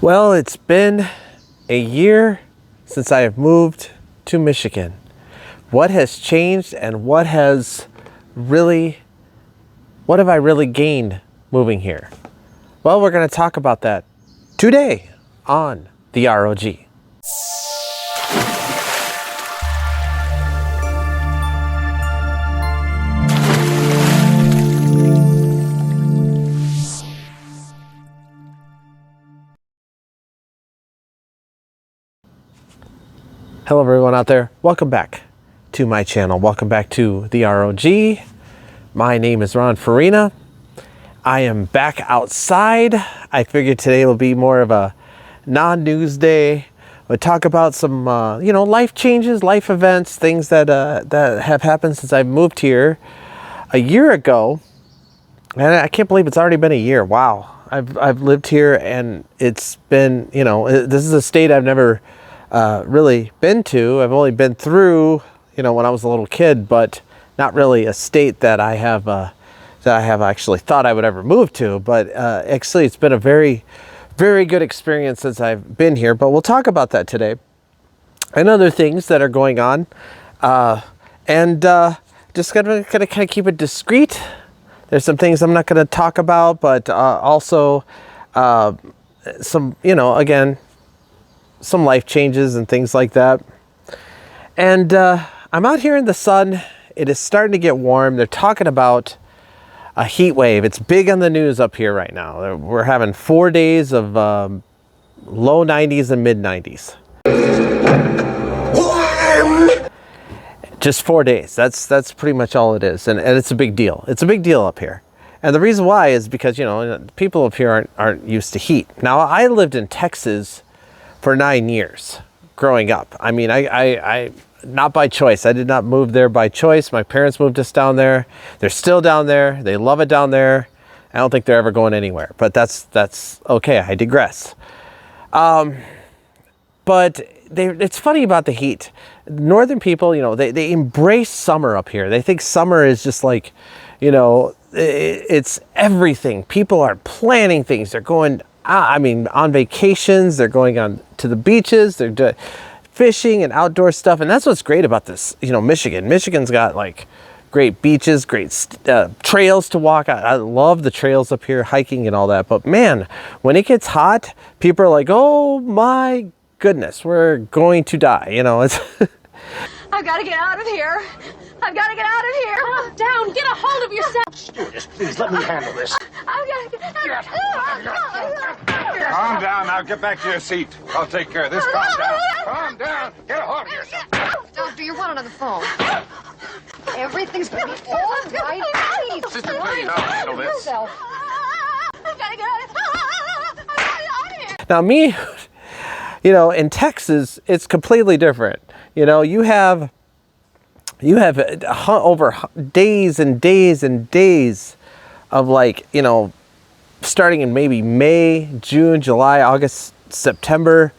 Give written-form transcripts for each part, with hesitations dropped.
Well, it's been a year since I have moved to Michigan. What has changed and what have I really gained moving here? Well, we're going to talk about that today on the ROG. Hello everyone out there. Welcome back to my channel. Welcome back to the ROG. My name is Ron Farina. I am back outside. I figured today will be more of a non-news day. We'll talk about some life changes, life events, things that have happened since I've moved here a year ago. And I can't believe it's already been a year. Wow. I've lived here and it's been, this is a state I've never really been to. I've only been through, when I was a little kid, but not really a state that I have actually thought I would ever move to. But actually, it's been a very, very good experience since I've been here. But we'll talk about that today and other things that are going on, and just gonna kind of keep it discreet. There's some things I'm not going to talk about, but also some, again, some life changes and things like that. And I'm out here in the sun. It is starting to get warm. They're talking about a heat wave. It's big on the news up here right now. We're having 4 days of low 90s and mid 90s. Just 4 days. That's pretty much all it is. And it's a big deal. It's a big deal up here. And the reason why is because, people up here aren't used to heat. Now, I lived in Texas for 9 years growing up. I mean, I not by choice. I did not move there by choice. My parents moved us down there. They're still down there. They love it down there. I don't think they're ever going anywhere, but that's okay. I digress. But it's funny about the heat. Northern people, they embrace summer up here. They think summer is just like, it's everything. People are planning things. They're going on vacations, they're going on to the beaches, they're doing fishing and outdoor stuff. And that's what's great about this, Michigan. Michigan's got like great beaches, great trails to walk. I love the trails up here, hiking and all that. But man, when it gets hot, people are like, oh my goodness, we're going to die. It's I've got to get out of here. I've got to get out of here. Calm down. Get a hold of yourself. Stewardess, please let me handle this. I've got to get Calm down. Now get back to your seat. I'll take care of this. Calm down. Calm down. Get a hold of yourself. Doctor, you're one on the phone. Everything's going to be all right. Please. Sister, please, I'll handle this. I've got to get out of here. I've got to get out of here. now me, in Texas, it's completely different. You have over days and days and days of starting in maybe May, June, July, August, September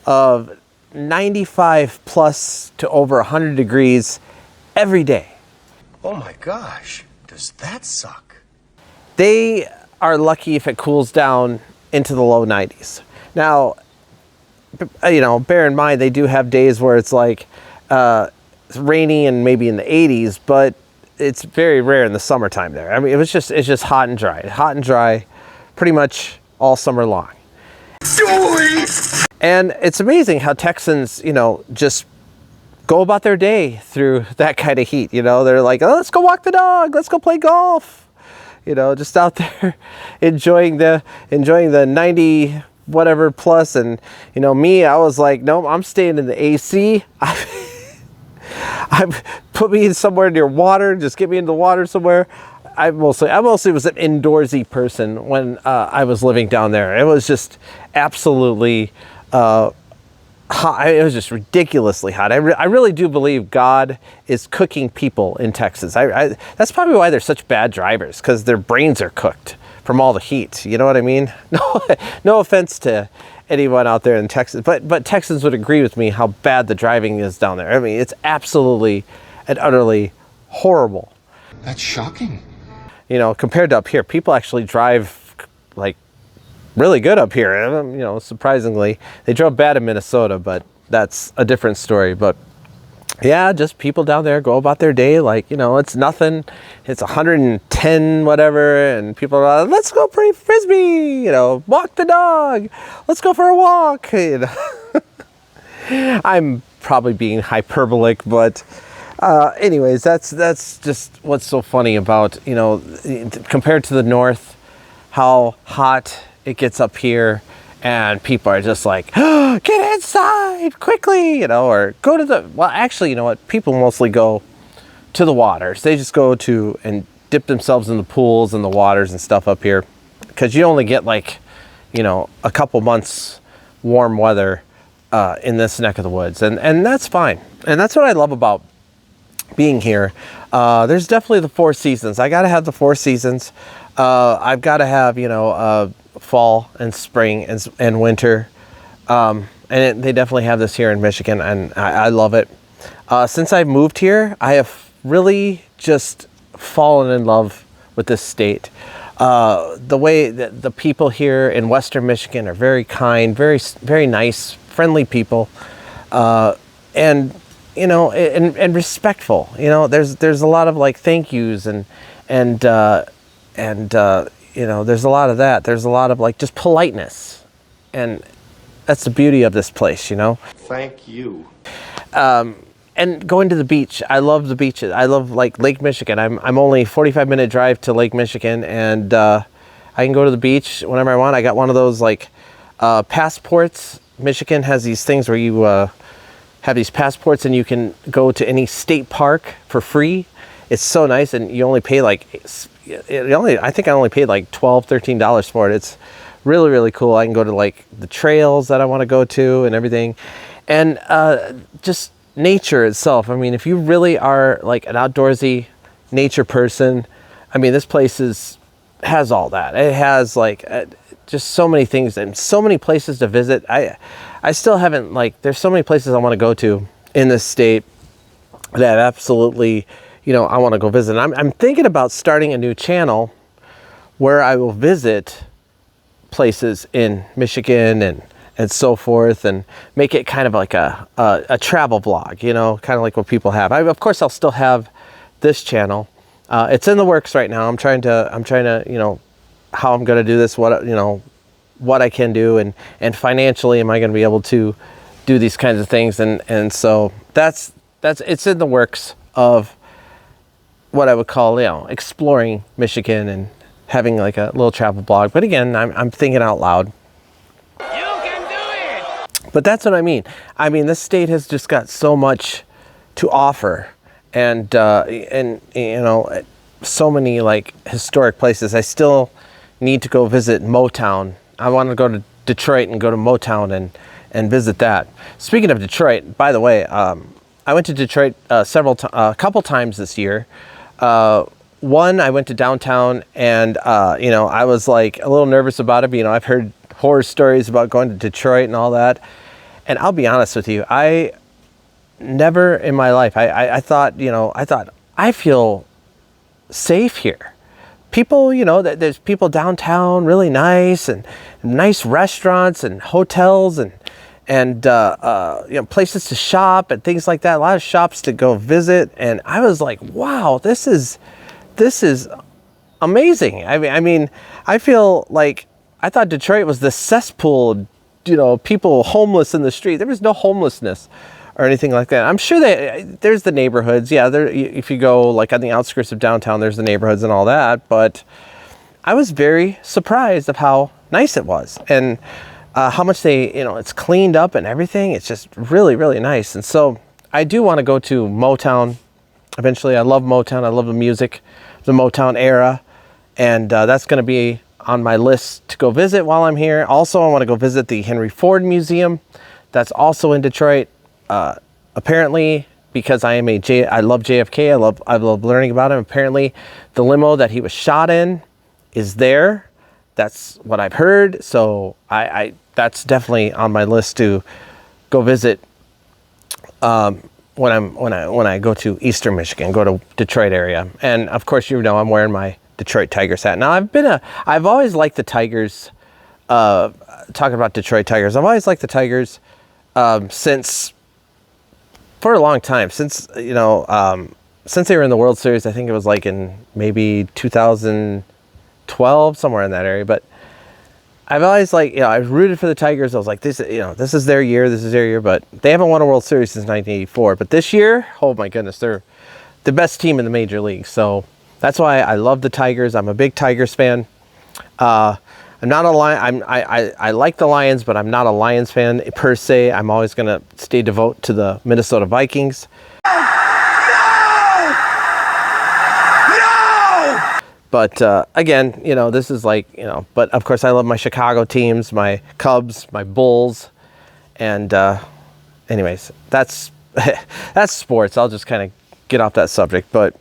of 95 plus to over 100 degrees every day. Oh my gosh, does that suck? They are lucky if it cools down into the low 90s. Now, bear in mind, they do have days where it's it's rainy and maybe in the 80s, but it's very rare in the summertime there. I mean, it's just hot and dry pretty much all summer long. And it's amazing how Texans, just go about their day through that kind of heat. They're like, oh, let's go walk the dog. Let's go play golf. Just out there enjoying the 90 whatever plus. And, me, I was like, no, I'm staying in the AC. I put me somewhere near water, just get me into the water somewhere. I mostly was an indoorsy person when I was living down there. It was just absolutely hot. It was just ridiculously hot. I really do believe God is cooking people in Texas. That's probably why they're such bad drivers, because their brains are cooked from all the heat. You know what I mean? No offense to anyone out there in Texas, but Texans would agree with me how bad the driving is down there. I mean, it's absolutely and utterly horrible. That's shocking. Compared to up here, people actually drive like really good up here. You know, surprisingly, they drove bad in Minnesota, but that's a different story. But yeah, just people down there go about their day like, you know, it's nothing. It's 110 whatever, and people are like, let's go play frisbee, you know, walk the dog, let's go for a walk. You know, I'm probably being hyperbolic, but anyways, that's just what's so funny about, you know, compared to the north, how hot it gets up here. And people are just like, oh, get inside quickly, you know, or go to the, well, actually, you know what? People mostly go to the waters. They just go to and dip themselves in the pools and the waters and stuff up here. Because you only get like, you know, a couple months warm weather in this neck of the woods. And that's fine. And that's what I love about being here. There's definitely the 4 seasons. I got to have the 4 seasons. I've got to have, you know, fall and spring and winter. They definitely have this here in Michigan, and I love it. Since I've moved here, I have really just fallen in love with this state. The way that the people here in Western Michigan are very kind, very, very nice, friendly people, and, you know, and respectful. You know, there's a lot of like thank yous and you know, there's a lot of that. There's a lot of like just politeness, and that's the beauty of this place, you know. Thank you. And going to the beach, I love the beaches. I love like Lake Michigan. I'm only 45-minute drive to Lake Michigan, and I can go to the beach whenever I want. I got one of those like passports. Michigan has these things where you have these passports and you can go to any state park for free. It's so nice, and you only pay like I think I only paid like $12-13 for it. It's really, really cool. I can go to like the trails that I want to go to and everything, and just nature itself. I mean, if you really are like an outdoorsy nature person, I mean, this place has all that. It has like just so many things and so many places to visit. I still haven't, like, there's so many places I want to go to in this state that absolutely, you know, I want to go visit. I'm thinking about starting a new channel where I will visit places in Michigan and so forth, and make it kind of like a travel vlog, you know, kind of like what people have. Of course, I'll still have this channel. It's in the works right now. I'm trying to, you know, how I'm going to do this, what, you know, what I can do, and financially, am I going to be able to do these kinds of things? And so that's it's in the works of what I would call, you know, exploring Michigan and having like a little travel blog. But again, I'm thinking out loud. You can do it. But that's what I mean. I mean, this state has just got so much to offer, and you know, so many like historic places. I still need to go visit Motown. I want to go to Detroit and go to Motown and visit that. Speaking of Detroit, by the way, I went to Detroit a couple times this year. One, I went to downtown, and you know, I was like a little nervous about it. But, you know, I've heard horror stories about going to Detroit and all that. And I'll be honest with you, I never in my life, I thought, you know, I feel safe here. People, you know, there's people downtown, really nice, and nice restaurants and hotels and you know, places to shop and things like that. A lot of shops to go visit, and I was like, wow, this is amazing. I mean, I feel like I thought Detroit was the cesspool, you know, people homeless in the street. There was no homelessness or anything like that. I'm sure there's the neighborhoods. Yeah, if you go like on the outskirts of downtown, there's the neighborhoods and all that. But I was very surprised of how nice it was, and how much you know, it's cleaned up and everything. It's just really, really nice. And so I do want to go to Motown eventually. I love Motown. I love the music, the Motown era. And that's going to be on my list to go visit while I'm here. Also, I want to go visit the Henry Ford Museum. That's also in Detroit. Apparently, because I love JFK. I love learning about him. Apparently, the limo that he was shot in is there. That's what I've heard. So that's definitely on my list to go visit when I go to Eastern Michigan, go to Detroit area. And of course, you know, I'm wearing my Detroit Tigers hat. Now, I've always liked the Tigers talking about Detroit Tigers. I've always liked the Tigers since for a long time. Since since they were in the World Series. I think it was like in maybe 2012, somewhere in that area. But I've always I rooted for the Tigers. I was like, this is their year. This is their year. But they haven't won a World Series since 1984. But this year, oh my goodness, they're the best team in the major league. So that's why I love the Tigers. I'm a big Tigers fan. I'm not a Lion. I like the Lions, but I'm not a Lions fan per se. I'm always gonna stay devout to the Minnesota Vikings. But again, this is but of course I love my Chicago teams, my Cubs, my Bulls, and anyways, that's that's sports. I'll just kind of get off that subject. But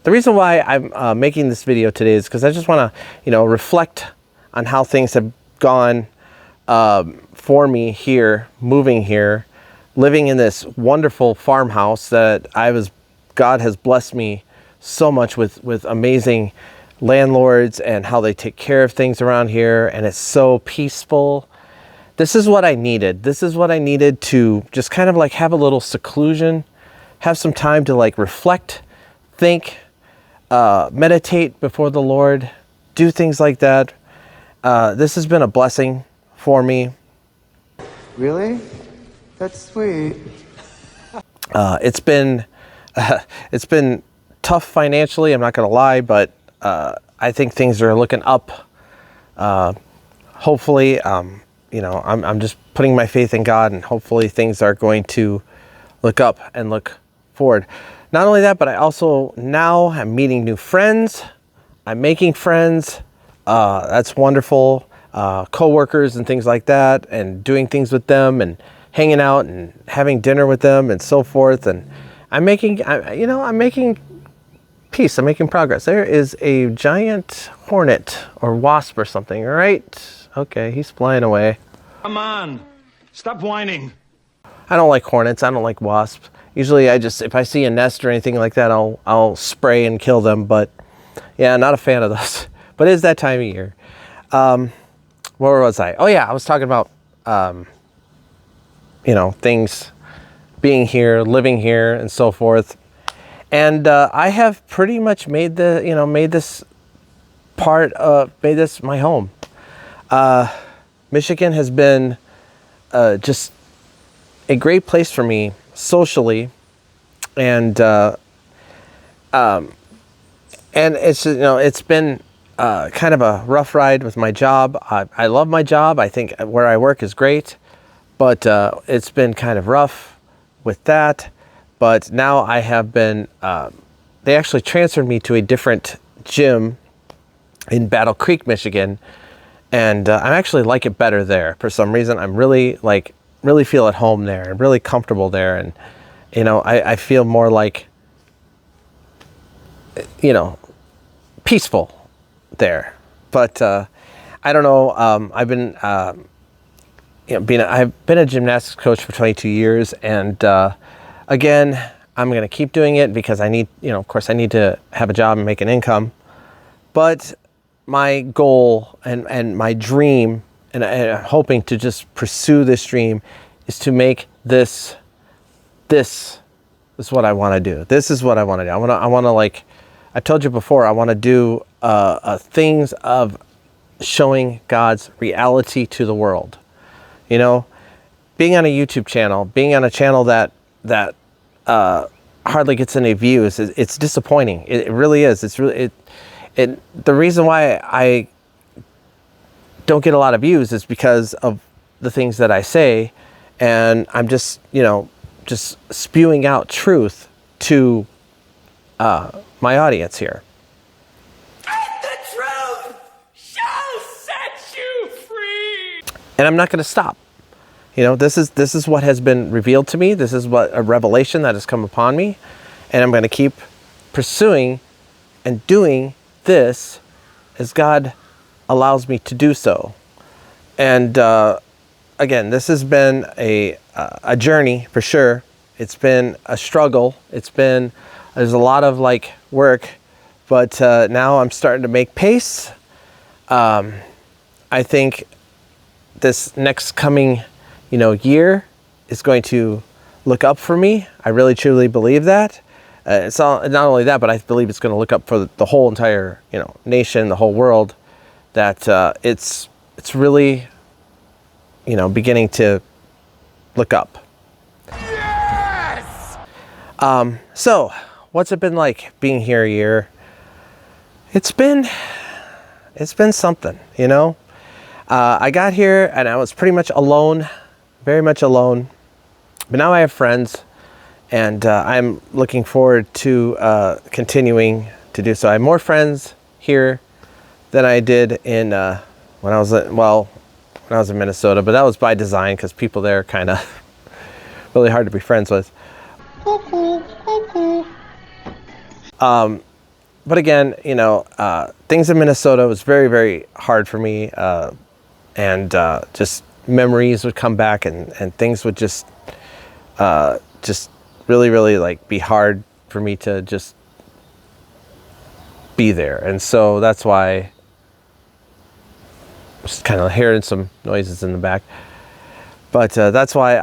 the reason why I'm making this video today is because I just want to, reflect on how things have gone for me here, moving here, living in this wonderful farmhouse that God has blessed me so much with amazing landlords and how they take care of things around here, and it's so peaceful. This is what I needed. This is what I needed to just kind of have a little seclusion, have some time to reflect, think, meditate before the Lord, do things like that. This has been a blessing for me. Really? That's sweet. It's been tough financially, I'm not going to lie, but I think things are looking up. Hopefully, I'm just putting my faith in God, and hopefully things are going to look up and look forward. Not only that, but I also now am meeting new friends. I'm making friends. That's wonderful. Co-workers and things like that, and doing things with them, and hanging out and having dinner with them, and so forth. And I'm making peace. I'm making progress. There is a giant hornet or wasp or something. All right. Okay, he's flying away. Come on, stop whining. I don't like hornets. I don't like wasps. Usually if I see a nest or anything like that, I'll spray and kill them. But yeah, not a fan of those. But it is that time of year. Where was I? Oh yeah, I was talking about, things being here, living here, and so forth. And I have pretty much made this my home. Michigan has been just a great place for me socially, and it's it's been kind of a rough ride with my job. I love my job. I think where I work is great, but it's been kind of rough with that. But now I have been, they actually transferred me to a different gym in Battle Creek, Michigan. And I actually like it better there. For some reason, I'm really feel at home there and really comfortable there. And, I feel more peaceful there. But I don't know. I've been, I've been a gymnastics coach for 22 years. And, again, I'm going to keep doing it because I need, of course, I need to have a job and make an income. But my goal and my dream, and I'm hoping to just pursue this dream, is to make this is what I want to do. This is what I want to do. I want to I told you before, I want to do things of showing God's reality to the world. Being on a YouTube channel, being on a channel that hardly gets any views, it's disappointing. It really is. It's really the reason why I don't get a lot of views is because of the things that I say, and I'm just just spewing out truth to my audience here. The truth shall set you free. And I'm not going to stop. This is what has been revealed to me. This is what a revelation that has come upon me, and I'm going to keep pursuing and doing this as God allows me to do so. And again, this has been a journey for sure. It's been a struggle. There's a lot of work, but now I'm starting to make pace. I I think this next coming, year is going to look up for me. I really truly believe that. It's not only that, but I believe it's going to look up for the whole entire, nation, the whole world. That it's really, beginning to look up. Yes! So, what's it been like being here a year? It's been something, I got here and I was pretty much alone, very much alone. But now I have friends, and I'm looking forward to continuing to do so. I have more friends here than I did in when I was in Minnesota, but that was by design because people there are kind of really hard to be friends with. But again, things in Minnesota was very, very hard for me, and just memories would come back, and things would just really, really like be hard for me to just be there. And so that's why just kind of hearing some noises in the back. But that's why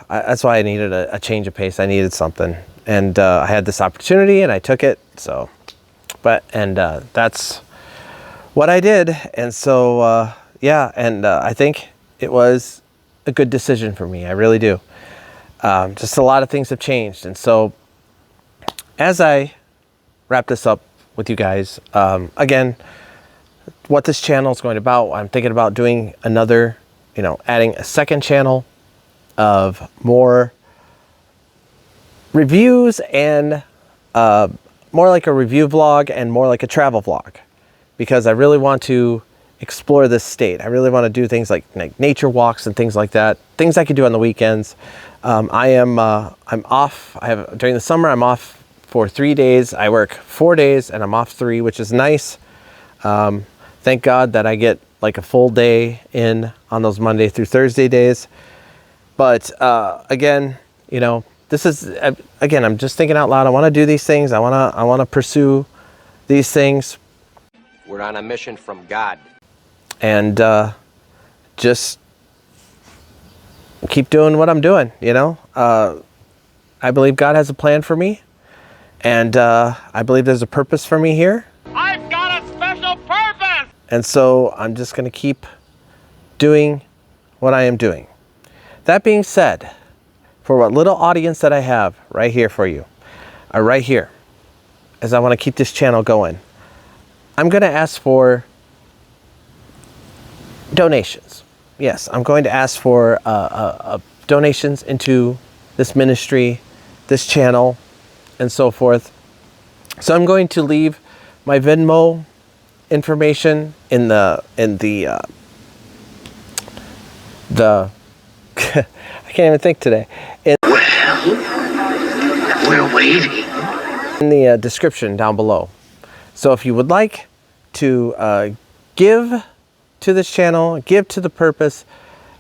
that's why I needed a change of pace. I needed something, and I had this opportunity, and I took it. So, that's what I did. And so, yeah, and I think it was a good decision for me. I really do. Just a lot of things have changed. And so, as I wrap this up with you guys, again, what this channel is going about, I'm thinking about doing another, adding a second channel of more reviews and more like a review vlog and more like a travel vlog, because I really want to explore this state. I really want to do things like nature walks and things like that, things I could do on the weekends. I'm off. During the summer, I'm off for 3 days. I work 4 days and I'm off 3, which is nice. Thank God that I get like a full day in on those Monday through Thursday days. But again, this is, again, I'm just thinking out loud. I want to do these things. I want to pursue these things. We're on a mission from God. And just keep doing what I'm doing, I believe God has a plan for me. And I believe there's a purpose for me here. I've got a special purpose! And so I'm just going to keep doing what I am doing. That being said, for what little audience that I have right here for you, right here, as I want to keep this channel going, I'm going to ask for donations. Yes, I'm going to ask for donations into this ministry, this channel, and so forth. So I'm going to leave my Venmo information in the I can't even think today. We're waiting. In the description down below. So if you would like to give to this channel, give to the purpose,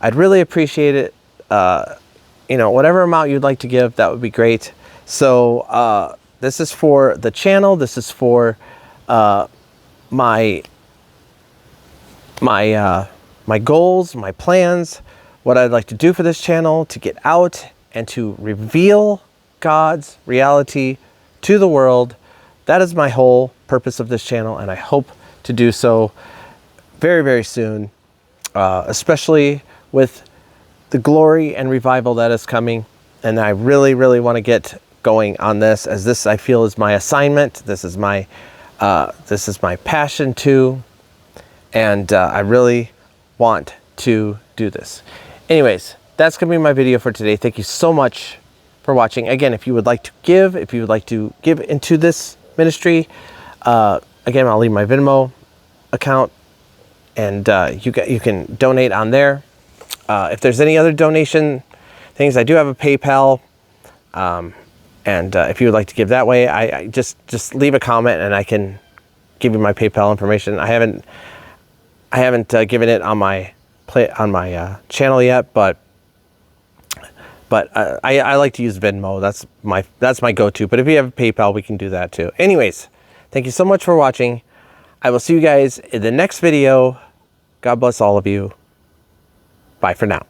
I'd really appreciate it. Whatever amount you'd like to give, that would be great. So this is for the channel. This is for my goals, my plans, what I'd like to do for this channel, to get out and to reveal God's reality to the world. That is my whole purpose of this channel, and I hope to do so very, very soon, especially with the glory and revival that is coming. And I really, really want to get going on this, as this, I feel, is my assignment. This is my passion too, and I really want to do this. Anyways, that's going to be my video for today. Thank you so much for watching. Again, if you would like to give, into this ministry, again, I'll leave my Venmo account, and you can donate on there. If there's any other donation things, I do have a PayPal, and if you would like to give that way, I just leave a comment and I can give you my PayPal information. I haven't given it on my channel yet, but I like to use Venmo. That's my go-to. But if you have PayPal, we can do that too. Anyways, thank you so much for watching. I will see you guys in the next video. God bless all of you. Bye for now.